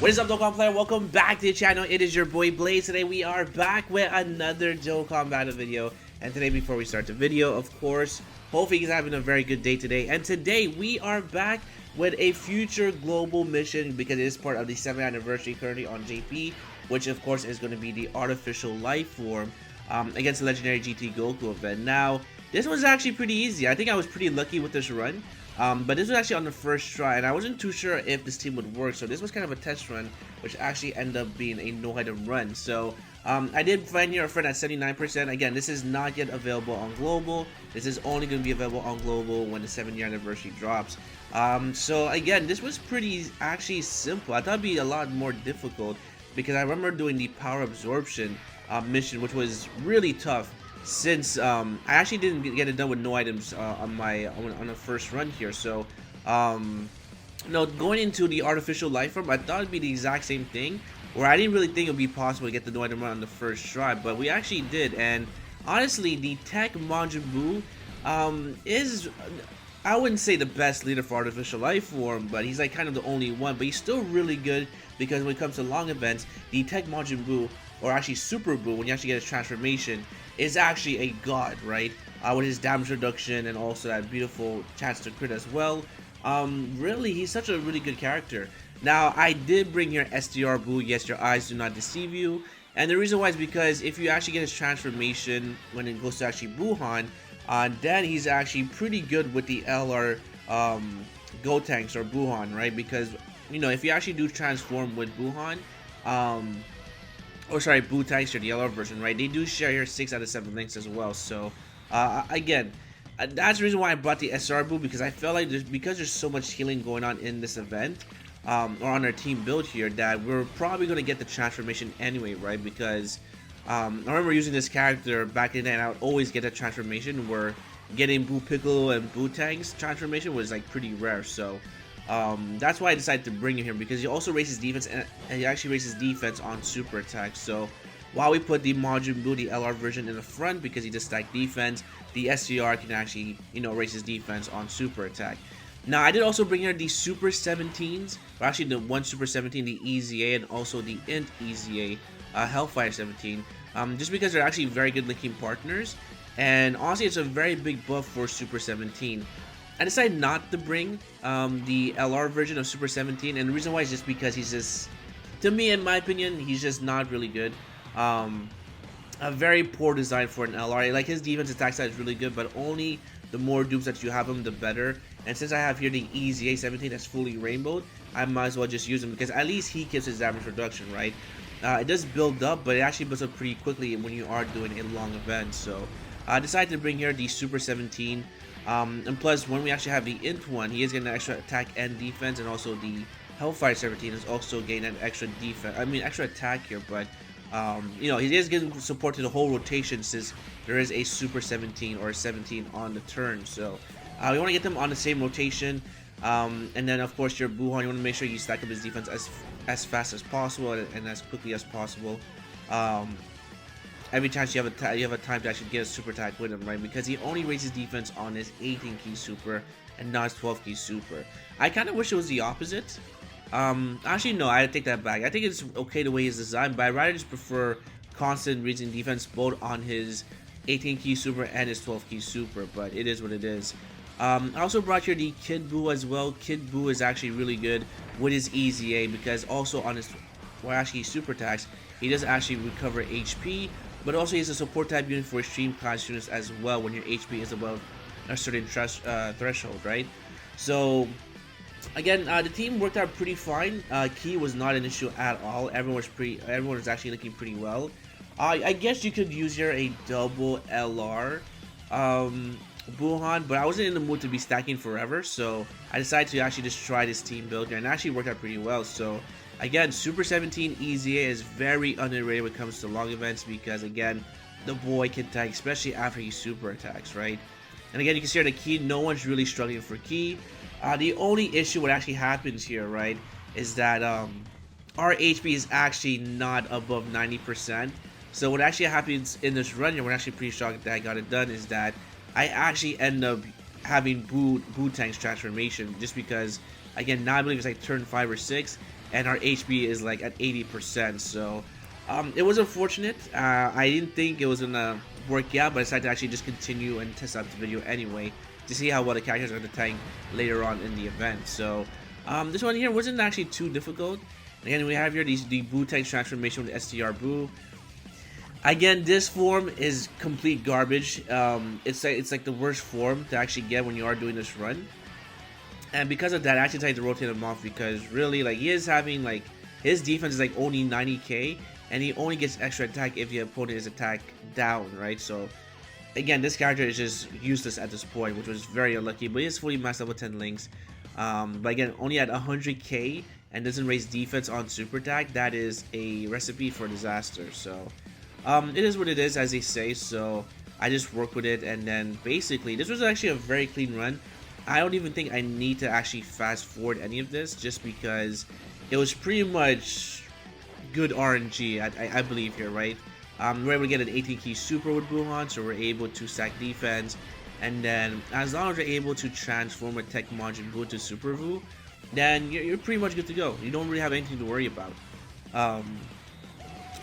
What is up, Dokkan player? Welcome back to the channel. It is your boy Blaze. Today we are back with another Dokkan battle video. And today, before we start the video, of course, hopefully he's having a very good day today. And today we are back with a future global mission because it is part of the 7th anniversary currently on JP, which of course is going to be the artificial life form against the legendary GT Goku event. Now, this was actually pretty easy. I think I was pretty lucky with this run. But this was actually on the first try, and I wasn't too sure if this team would work, so this was kind of a test run, which actually ended up being a no-item run. So, I did find here a friend at 79%. Again, this is not yet available on Global. This is only going to be available on Global when the 7th year anniversary drops. So again, this was pretty actually simple. I thought it'd be a lot more difficult, because I remember doing the power absorption mission, which was really tough. Since I actually didn't get it done with no items on the first run here, so going into the artificial life form, I thought it'd be the exact same thing, where I didn't really think it would be possible to get the no item run on the first try, but we actually did. And honestly, the Tech Majin Buu is, I wouldn't say the best leader for artificial life form, but he's like kind of the only one. But he's still really good, because when it comes to long events, the Tech Majin Buu, or actually Super Buu, when you actually get his transformation, is actually a god, right? With his damage reduction and also that beautiful chance to crit as well. Really, he's such a really good character. Now, I did bring here SDR Buu. Yes, your eyes do not deceive you. And the reason why is because if you actually get his transformation when it goes to actually Buuhan, then he's actually pretty good with the LR Gotenks or Buuhan, right? Because, you know, if you actually do transform with Buuhan, Bootanks or the yellow version, right? They do share here 6 out of 7 links as well. So, again, that's the reason why I brought the SR Boo, because I felt like because there's so much healing going on in this event, or on our team build here, that we're probably going to get the transformation anyway, right? Because I remember using this character back in the day, and I would always get a transformation where getting Boo Piccolo and Bootanks transformation was like pretty rare. So, that's why I decided to bring him here, because he also raises defense, and he actually raises defense on super attack. So while we put the Majin Buu, the LR version, in the front because he just stacked defense, the SCR can actually, you know, raise his defense on super attack. Now, I did also bring here the Super 17s, or actually the one Super 17, the EZA, and also the Int EZA, Hellfire 17, just because they're actually very good linking partners, and honestly, it's a very big buff for Super 17. I decided not to bring the LR version of Super 17, and the reason why is just because he's just, to me, in my opinion, he's just not really good. A very poor design for an LR. Like, his defense attack side is really good, but only the more dupes that you have him, the better. And since I have here the EZA 17 that's fully rainbowed, I might as well just use him, because at least he gives his damage reduction, right? It does build up, but it actually builds up pretty quickly when you are doing a long event. So I decided to bring here the Super 17. And plus, when we actually have the Int one, he is getting an extra attack and defense, and also the Hellfire 17 is also getting an extra defense. I mean, extra attack here, but you know, he is getting support to the whole rotation, since there is a Super 17 or a 17 on the turn. So we want to get them on the same rotation, and then of course your Buuhan, you want to make sure you stack up his defense as fast as possible and as quickly as possible. Every chance you have a time to actually get a super attack with him, right? Because he only raises defense on his 18 key super and not his 12 key super. I kind of wish it was the opposite. Actually, no, I take that back. I think it's okay the way he's designed, but I rather just prefer constant raising defense both on his 18 key super and his 12 key super. But it is what it is. I also brought here the Kid Buu as well. Kid Buu is actually really good with his EZA, because also on his, well, actually super attacks, he does actually recover HP. But also, he's a support type unit for extreme class units as well when your HP is above a certain threshold, right? So, again, the team worked out pretty fine. Key was not an issue at all. Everyone was actually looking pretty well. I guess you could use here a double LR Buuhan, but I wasn't in the mood to be stacking forever, so I decided to actually just try this team build here, and it actually worked out pretty well. So again, Super 17 EZA is very underrated when it comes to long events, because again, the boy can tank, especially after he super attacks, right? And again, you can see here the Key, no one's really struggling for Key. The only issue what actually happens here, right, is that our HP is actually not above 90%. So what actually happens in this run here, we're actually pretty shocked that I got it done, is that I actually end up having Bootank's transformation, just because, again, now I believe it's like turn 5 or 6, and our HP is like at 80%. So it was unfortunate. I didn't think it was gonna work out, but I decided to actually just continue and test out the video anyway to see how well the characters are going to tank later on in the event. So this one here wasn't actually too difficult. Again, we have here the Boo tank transformation with the STR Boo. Again, this form is complete garbage. It's like the worst form to actually get when you are doing this run. And because of that, I actually tried to rotate him off because really, like, he is having, like, his defense is like only 90k, and he only gets extra attack if your opponent is attack down, right? So again, this character is just useless at this point, which was very unlucky, but he is fully maxed level 10 links. But again, only at 100k and doesn't raise defense on super attack. That is a recipe for disaster. So it is what it is, as they say. So I just work with it, and then basically this was actually a very clean run. I don't even think I need to actually fast forward any of this, just because it was pretty much good RNG, I believe here, right? We're able to get an 18 key super with Buhan, so we're able to stack defense, and then as long as you're able to transform a Tech Majin Buu to Super Buu, then you're pretty much good to go. You don't really have anything to worry about.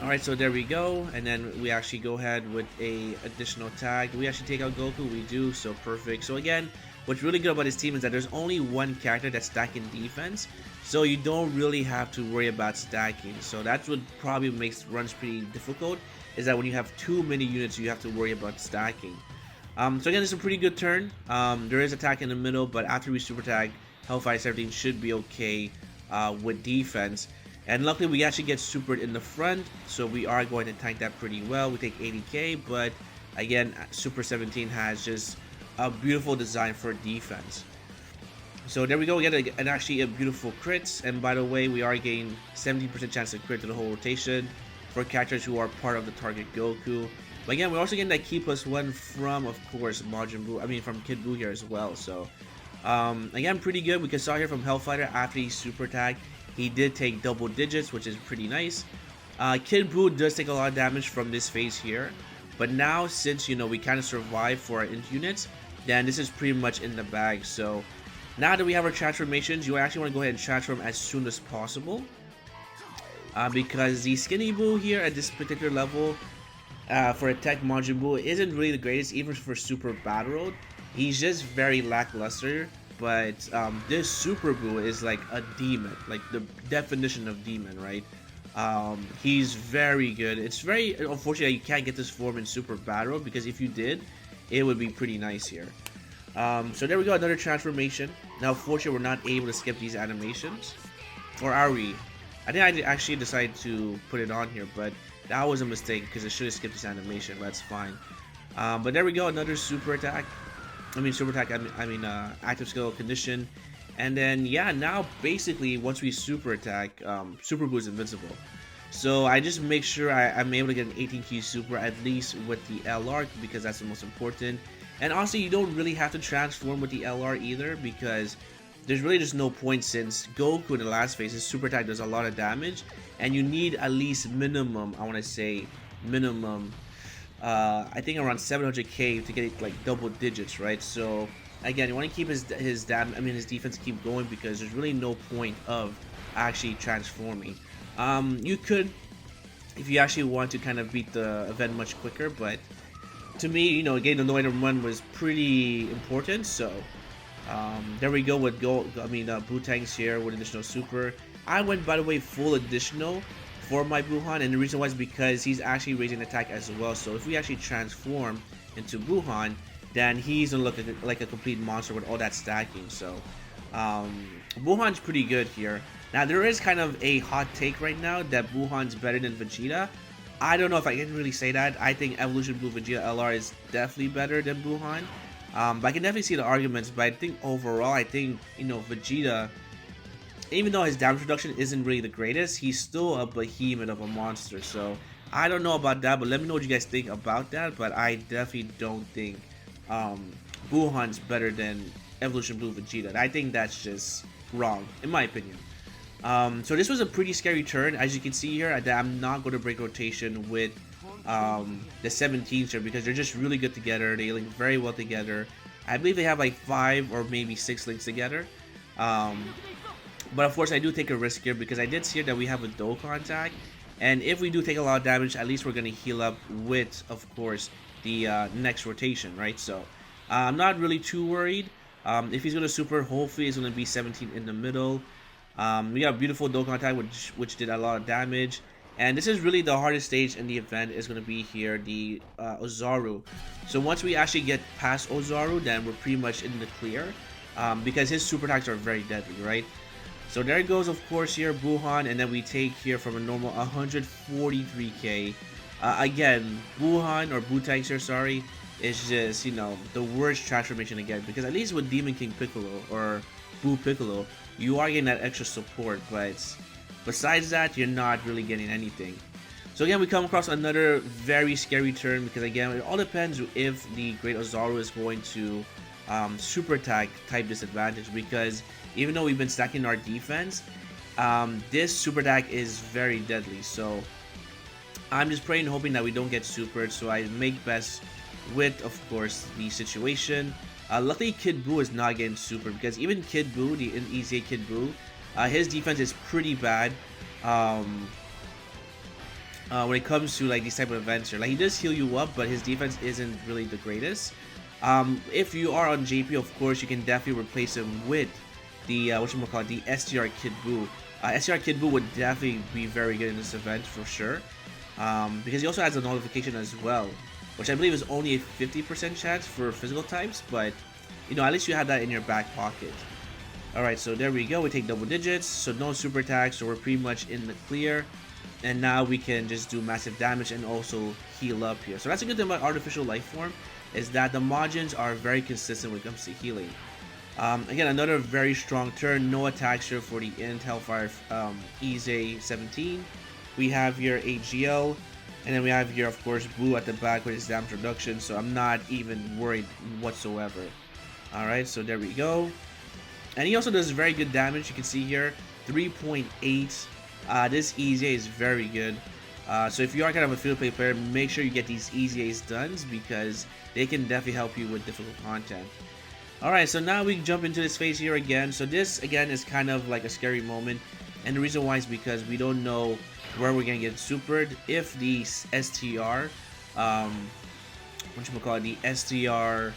Alright, so there we go, and then we actually go ahead with a additional tag. Do we actually take out Goku? We do, so perfect. So again, what's really good about this team is that there's only one character that's stacking defense, so you don't really have to worry about stacking. So that's what probably makes runs pretty difficult, is that when you have too many units, you have to worry about stacking. So again, it's a pretty good turn. There is attack in the middle, but after we super tag, Hellfire, everything should be okay with defense. And luckily, we actually get supered in the front, so we are going to tank that pretty well. We take 80k, but again, Super 17 has just a beautiful design for defense. So there we go, we get actually a beautiful crits, and by the way, we are getting 70% chance to crit to the whole rotation for characters who are part of the target Goku. But again, we're also getting that key +1 from, of course, Majin Buu, I mean from Kid Buu here as well. So again, pretty good. We can saw here from Hellfighter, after he super attacked, he did take double digits, which is pretty nice. Kid Buu does take a lot of damage from this phase here, but now since, you know, we kind of survive for our int units, then this is pretty much in the bag. So now that we have our transformations, you actually want to go ahead and transform as soon as possible, because the Skinny Buu here at this particular level for a Tech Majin Buu isn't really the greatest, even for Super Battle Road. He's just very lackluster. But this Super Buu is like a demon, like the definition of demon, right? He's very good. It's very unfortunate that you can't get this form in Super Battle, because if you did, it would be pretty nice here. So there we go, another transformation. Now, unfortunately, we're not able to skip these animations. Or are we? I think I actually decided to put it on here, but that was a mistake, because I should have skipped this animation, but that's fine. But there we go, another super attack. Super attack, active skill condition. And then, yeah, now basically, once we super attack, Super Buu is invincible. So I just make sure I'm able to get an 18 key super, at least with the LR, because that's the most important. And also, you don't really have to transform with the LR either, because there's really just no point, since Goku in the last phase, his super attack does a lot of damage, and you need at least minimum, I want to say, minimum, I think around 700k to get like double digits, right? So again, you want to keep his defense keep going, because there's really no point of actually transforming. You could, if you actually want to kind of beat the event much quicker, but to me, you know, getting the no item run was pretty important. So there we go with Buu tanks here with additional super. I went, by the way, full additional for my Buhan, and the reason why is because he's actually raising attack as well. So if we actually transform into Buhan, then he's gonna look like a complete monster with all that stacking. So Buhan's pretty good here. Now, there is kind of a hot take right now that Buhan's better than Vegeta. I don't know if I can really say that. I think Evolution Blue Vegeta LR is definitely better than Buhan. But I can definitely see the arguments, but I think overall, I think, you know, Vegeta, even though his damage reduction isn't really the greatest, he's still a behemoth of a monster. So I don't know about that, but let me know what you guys think about that. But I definitely don't think Buhan's better than Evolution Blue Vegeta. I think that's just wrong, in my opinion. So this was a pretty scary turn. As you can see here, I'm not going to break rotation with the 17s here, because they're just really good together. They link very well together. I believe they have like 5 or maybe 6 links together. But of course, I do take a risk here because I did see that we have a Dokkan attack, and if we do take a lot of damage, at least we're gonna heal up with, of course, the next rotation, right? So I'm not really too worried. If he's gonna super, hopefully it's gonna be 17 in the middle. We got a beautiful Dokkan attack, which did a lot of damage. And this is really the hardest stage in the event is going to be here, the Ozaru. So once we actually get past Ozaru, then we're pretty much in the clear. Because his super attacks are very deadly, right? So there it goes, of course, here, Buhan. And then we take here from a normal 143k. Again, Buhan, or Butanks here, sorry, is just, you know, the worst transformation again. Because at least with Demon King Piccolo, or Bu Piccolo, you are getting that extra support, but besides that, you're not really getting anything. So again, we come across another very scary turn because again, it all depends if the Great Ozaru is going to super attack type disadvantage, because even though we've been stacking our defense, this super attack is very deadly. So I'm just praying and hoping that we don't get supered, so I make best with, of course, the situation. Luckily, Kid Buu is not getting super, because even Kid Buu, the EZA Kid Buu, his defense is pretty bad when it comes to like these type of events here. Like, he does heal you up, but his defense isn't really the greatest. If you are on JP, of course, you can definitely replace him with the whatchamacallit, the STR Kid Buu. STR Kid Buu would definitely be very good in this event for sure, because he also has a notification as well, which I believe is only a 50% chance for physical types, but you know, at least you have that in your back pocket. Alright, so there we go, we take double digits, so no super attacks, so we're pretty much in the clear. And now we can just do massive damage and also heal up here. So that's a good thing about Artificial Life Form, is that the Majins are very consistent when it comes to healing. Again, another very strong turn, no attacks here for the Int Hellfire EZA 17. We have here AGL, and then we have here, of course, Buu at the back with his damage reduction, so I'm not even worried whatsoever. Alright, so there we go. And he also does very good damage. You can see here, 3.8. This EZA is very good. So if you are kind of a field play player, make sure you get these EZAs done, because they can definitely help you with difficult content. Alright, so now we jump into this phase here again. So this, again, is kind of like a scary moment. And the reason why is because we don't know where we're going to get supered. If the STR, the STR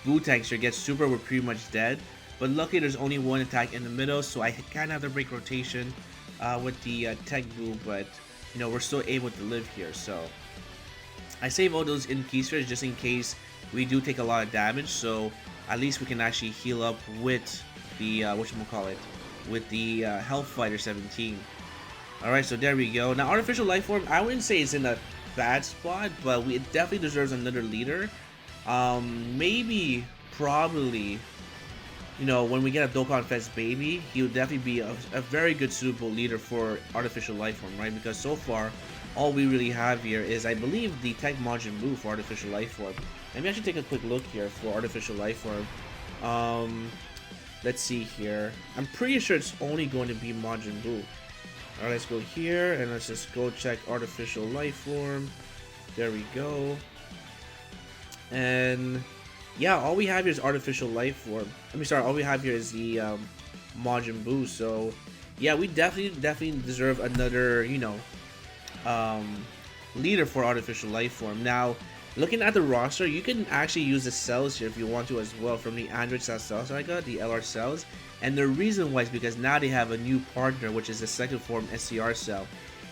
Butanks gets super, we're pretty much dead. But luckily, there's only one attack in the middle, so I kind of have to break rotation with the Tech Buu, but you know, we're still able to live here. So I save all those in keyspheres just in case we do take a lot of damage, so at least we can actually heal up with the with the Hellfighter 17. Alright, so there we go. Now, Artificial Life Form, I wouldn't say it's in a bad spot, but it definitely deserves another leader. Maybe, probably, you know, when we get a Dokkan Fest baby, he would definitely be a very good suitable leader for Artificial Life Form, right? Because so far, all we really have here is, I believe, the Tech Majin Buu for Artificial Life Form. Let me actually take a quick look here for Artificial Life Form. Let's see here. I'm pretty sure it's only going to be Majin Buu. Alright, let's go here, and let's just go check Artificial Life Form. There we go. And yeah, all we have here is Artificial Life Form. All we have here is the Majin Buu. So yeah, we definitely deserve another, you know, leader for Artificial Life Form. Now, looking at the roster, you can actually use the cells here if you want to as well, from the Android style cells I got, the LR cells. And the reason why is because now they have a new partner, which is the second form SCR cell.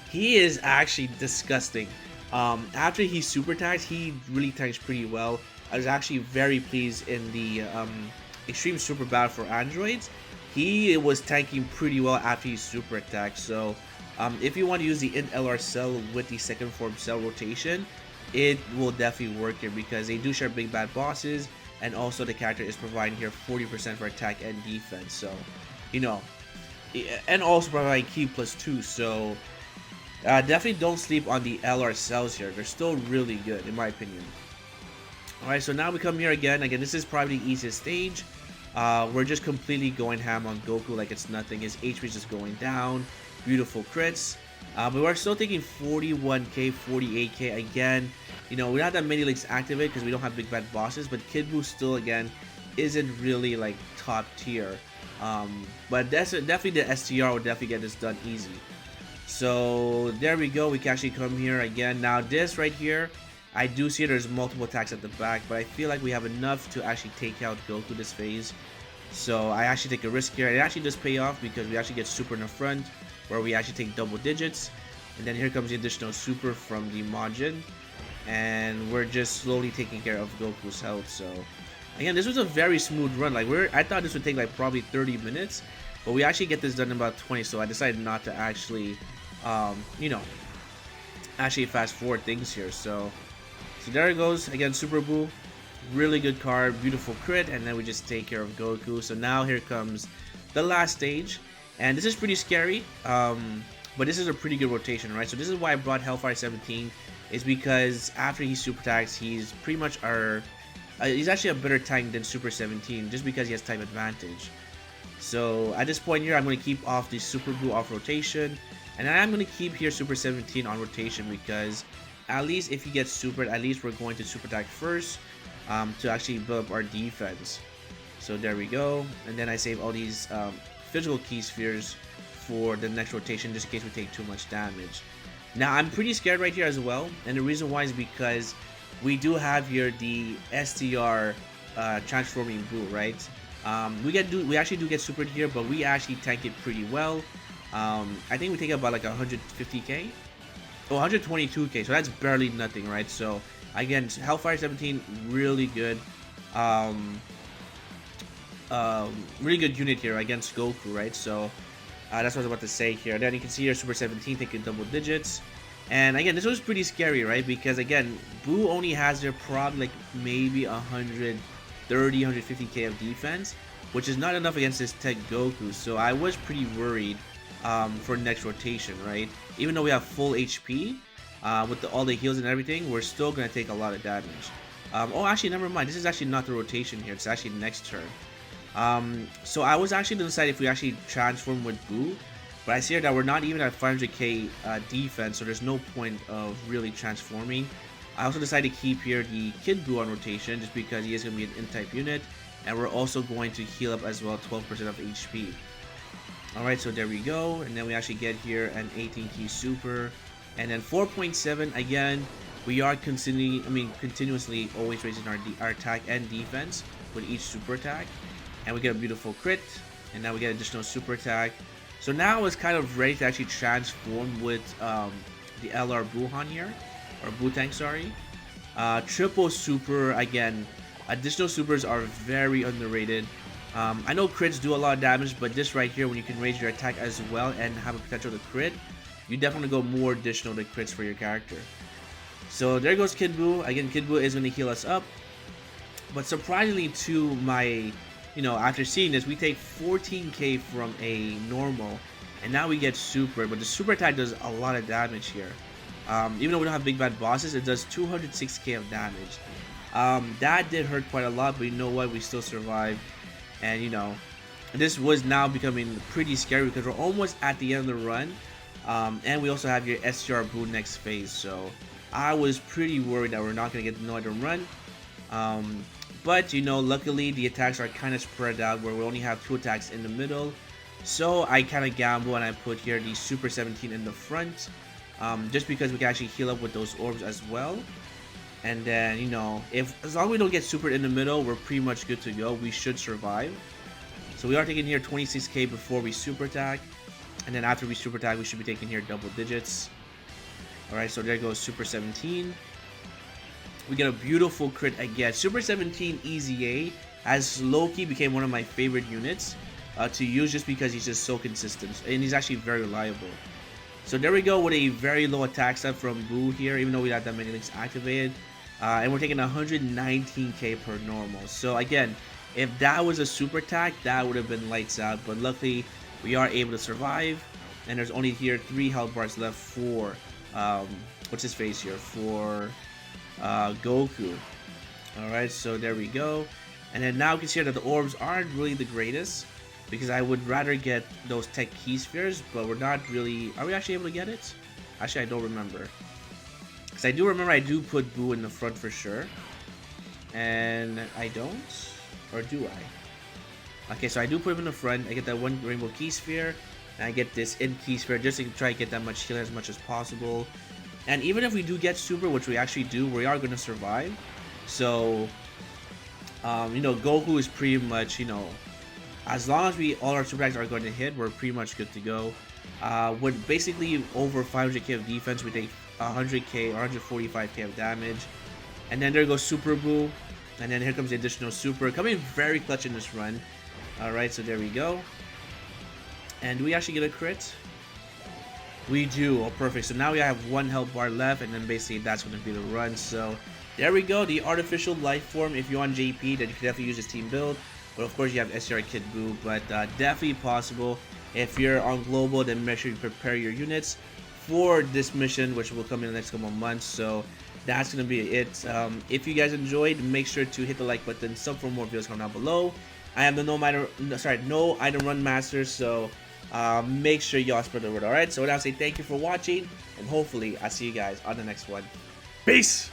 He is actually disgusting. After he super tanks, he really tanks pretty well. I was actually very pleased in the Extreme Super Battle for Androids. He was tanking pretty well after he super attacked. So if you want to use the Int LR cell with the second form cell rotation, it will definitely work here, because they do share big bad bosses, and also the character is providing here 40% for attack and defense. So, you know, and also providing Ki +2. So definitely don't sleep on the LR cells here. They're still really good in my opinion. Alright, so now we come here again. Again, this is probably the easiest stage. We're just completely going ham on Goku like it's nothing. His HP is just going down. Beautiful crits. But we're still taking 41k, 48k again. You know, we don't have that many links activate because we don't have big bad bosses. But Kid Buu still, again, isn't really like top tier. But that's definitely the STR would definitely get this done easy. So there we go. We can actually come here again. Now this right here, I do see there's multiple attacks at the back, but I feel like we have enough to actually take out Goku this phase. So I actually take a risk here. It actually does pay off because we actually get super in the front, where we actually take double digits. And then here comes the additional super from the Majin. And we're just slowly taking care of Goku's health. So again, this was a very smooth run. Like I thought this would take like probably 30 minutes, but we actually get this done in about 20. So I decided not to actually, you know, actually fast forward things here. So there it goes. Again, Super Buu, really good card, beautiful crit, and then we just take care of Goku. So now here comes the last stage, and this is pretty scary. But this is a pretty good rotation, right? So this is why I brought Hellfire 17, is because after he super attacks, he's pretty much our he's actually a better tank than Super 17, just because he has type advantage. So at this point here, I'm going to keep off the Super Buu off rotation, and I'm going to keep here Super 17 on rotation, because at least if he gets supered, at least we're going to super attack first to actually build up our defense. So there we go, and then I save all these physical key spheres for the next rotation, just in case we take too much damage. Now I'm pretty scared right here as well, and the reason why is because we do have here the STR transforming Buu, right? We actually do get supered here, but we actually tank it pretty well. I think we take about like 150k, oh, 122k, so that's barely nothing, right? So again, Hellfire 17, really good, really good unit here against Goku, right? So that's what I was about to say here. Then you can see here Super 17 taking double digits. And again, this was pretty scary, right? Because again, Buu only has their probably like maybe 130, 150k of defense, which is not enough against this tech Goku. So I was pretty worried for next rotation, right? Even though we have full HP, with all the heals and everything, we're still going to take a lot of damage. Oh, actually, never mind. This is actually not the rotation here. It's actually next turn. So I was actually going to decide if we actually transform with Buu, but I see here that we're not even at 500k defense, so there's no point of really transforming. I also decided to keep here the Kid Buu on rotation, just because he is going to be an in-type unit, and we're also going to heal up as well 12% of HP. Alright, so there we go, and then we actually get here an 18 key super, and then 4.7, again, we are continuously always raising our attack and defense with each super attack. And we get a beautiful crit, and now we get additional super attack. So now it's kind of ready to actually transform with the LR Buuhan here, or Buu-Tank, sorry. Triple super, again, additional supers are very underrated. I know crits do a lot of damage, but this right here, when you can raise your attack as well and have a potential to crit, you definitely go more additional to crits for your character. So there goes Kid Buu. Again, Kid Buu is going to heal us up. But surprisingly to my, after seeing this, we take 14k from a normal, and now we get super. But the super attack does a lot of damage here. Even though we don't have big bad bosses, it does 206k of damage. That did hurt quite a lot, but you know what? We still survived. And this was now becoming pretty scary because we're almost at the end of the run. And we also have your STR Buu next phase. So I was pretty worried that we're not going to get another run. But luckily the attacks are kind of spread out, where we only have 2 attacks in the middle. So I kind of gamble and I put here the Super 17 in the front, just because we can actually heal up with those orbs as well. And then as long as we don't get supered in the middle, we're pretty much good to go. We should survive. So we are taking here 26k before we super attack, and then after we super attack, we should be taking here double digits. Alright, so there goes Super 17. We get a beautiful crit again. Super 17 EZA as Loki became one of my favorite units to use, just because he's just so consistent, and he's actually very reliable. So there we go with a very low attack stat from Buu here, even though we got that many links activated. And we're taking 119k per normal. So again, if that was a super attack, that would have been lights out. But luckily, we are able to survive. And there's only here 3 health bars left for, what's his face here? For Goku. Alright, so there we go. And then now we can see that the orbs aren't really the greatest, because I would rather get those tech key spheres, but we're not really... Are we actually able to get it? Actually, I don't remember. Because I do remember I do put Buu in the front for sure. And I don't? Or do I? Okay, so I do put him in the front. I get that one rainbow key sphere. And I get this in key sphere just to try to get that much healing as much as possible. And even if we do get super, which we actually do, we are going to survive. So, you know, Goku is pretty much, you know, as long as all our super attacks are going to hit, we're pretty much good to go. With basically over 500k of defense, we take 100k or 145k of damage. And then there goes Super Boo. And then here comes the additional super. Coming very clutch in this run. Alright, so there we go. And do we actually get a crit? We do. Oh, perfect. So now we have one health bar left, and then basically that's going to be the run. So there we go. The artificial life form. If you're on JP, then you can definitely use this team build. But of course, you have SCR Kid Buu. But definitely possible. If you're on global, then make sure you prepare your units for this mission, which will come in the next couple of months. So that's going to be it. If you guys enjoyed, make sure to hit the like button. Sub for more videos coming down below. I am the no item run master. So make sure y'all spread the word. Alright, so I say thank you for watching, and hopefully I'll see you guys on the next one. Peace.